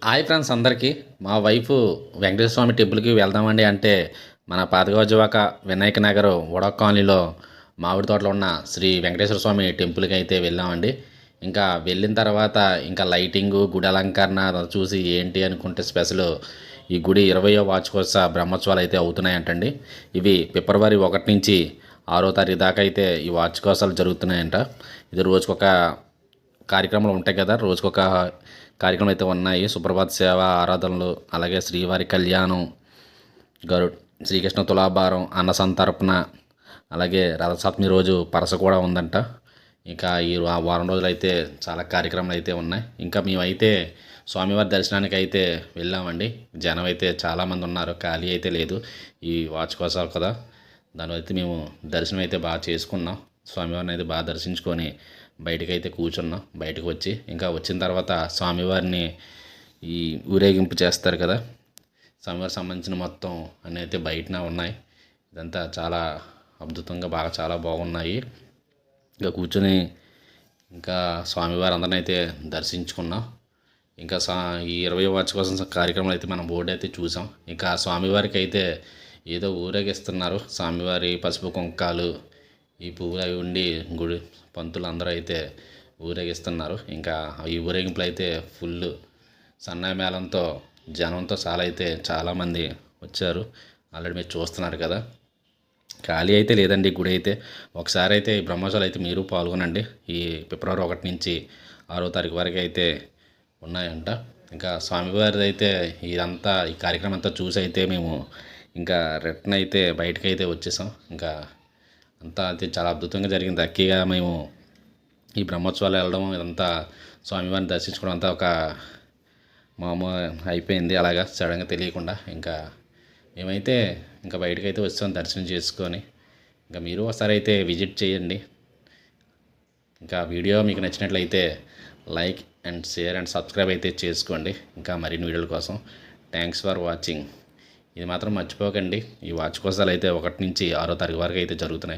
Hi friends అందరికీ. మా wife Venkateswara స్వామి టెంపుల్‌కి వెళ్దామండి అంటే, మన పాతగాజువాక వినాయక నగర్ వడాక్ కాలనీలో మామిడి తోటలో ఉన్న శ్రీ వెంకటేశ్వర స్వామి టెంపుల్‌కి అయితే వెళ్ళామండి. ఇంకా వెళ్ళిన తర్వాత ఇంకా లైటింగు, గుడి అలంకరణ అదంతా చూసి ఏంటి అనుకుంటే స్పెషలు ఈ గుడి 20వ వార్షికోత్సవ బ్రహ్మోత్సవాలు అయితే అవుతున్నాయంటండి. ఇవి ఫిబ్రవరి 1 నుంచి 6వ తారీఖు దాకా అయితే ఈ వార్షికోత్సవాలు జరుగుతున్నాయంట. ఇది రోజుకొక కార్యక్రమాలు ఉంటాయి కదా, రోజుకొక కార్యక్రమం అయితే ఉన్నాయి. సుప్రభాత సేవ, ఆరాధనలు, అలాగే శ్రీవారి కళ్యాణం, గరు శ్రీకృష్ణ తులాభారం, అన్న సంతర్పణ, అలాగే రథసప్తమి రోజు పరస కూడా ఉందంట. ఇంకా ఈ వారం రోజులు అయితే చాలా కార్యక్రమాలు అయితే ఉన్నాయి. ఇంకా మేమైతే స్వామివారి దర్శనానికి అయితే వెళ్ళామండి. జనం అయితే చాలామంది ఉన్నారు, ఖాళీ అయితే లేదు. ఈ వార్షికోత్సవాలు కదా, దానివైతే మేము దర్శనం అయితే బాగా చేసుకున్నాం. స్వామివారిని అయితే బాగా దర్శించుకొని బయటకైతే కూర్చున్నాం. బయటకు వచ్చి ఇంకా వచ్చిన తర్వాత స్వామివారిని ఈ ఊరేగింపు చేస్తారు కదా, స్వామివారికి సంబంధించిన మొత్తం అన్నీ అయితే బయటనే ఉన్నాయి. ఇదంతా చాలా అద్భుతంగా బాగా చాలా బాగున్నాయి. ఇంకా కూర్చొని ఇంకా స్వామివారి అందరిని అయితే దర్శించుకున్నాం. ఇంకా ఈ 20వ వార్షికోత్సవం కార్యక్రమం అయితే మనం బోర్డు అయితే చూసాం. ఇంకా స్వామివారికి అయితే ఏదో ఊరేగిస్తున్నారు. స్వామివారి పసుపు కుంకాలు, ఈ పువ్వులు అవి ఉండి గుడి పంతులు అందరూ అయితే ఊరేగిస్తున్నారు. ఇంకా ఈ ఊరేగింపులు అయితే ఫుల్ సన్నాయి మేళంతో జనంతో చాలామంది వచ్చారు. ఆల్రెడీ మీరు చూస్తున్నారు కదా, ఖాళీ అయితే లేదండి గుడి అయితే. ఒకసారి అయితే ఈ బ్రహ్మోత్సవాలు అయితే మీరు పాల్గొనండి. ఈ ఫిబ్రవరి 1 నుంచి 6వ తారీఖు వరకు అయితే ఉన్నాయంట. ఇంకా స్వామివారిది అయితే ఇదంతా ఈ కార్యక్రమం అంతా చూసి అయితే మేము ఇంకా రిటర్న్ అయితే బయటకైతే వచ్చేసాం. ఇంకా అంతా అయితే చాలా అద్భుతంగా జరిగింది. లక్కీగా మేము ఈ బ్రహ్మోత్సవాలు వెళ్ళడం, ఇదంతా స్వామివారిని దర్శించుకోవడం అంతా ఒక మామూలు అయిపోయింది. అలాగా సడన్గా తెలియకుండా ఇంకా మేమైతే ఇంకా బయటకైతే వచ్చాం దర్శనం చేసుకొని. ఇంకా మీరు ఒకసారి అయితే విజిట్ చేయండి. ఇంకా వీడియో మీకు నచ్చినట్లయితే like and share and subscribe అయితే చేసుకోండి. ఇంకా మరిన్ని వీడియోల కోసం. Thanks for watching. ఇది మాత్రం మర్చిపోకండి. ఈ వార్షికోత్సవాలు అయితే 1 నుంచి 6వ తారీఖు వరకు అయితే జరుగుతున్నాయి.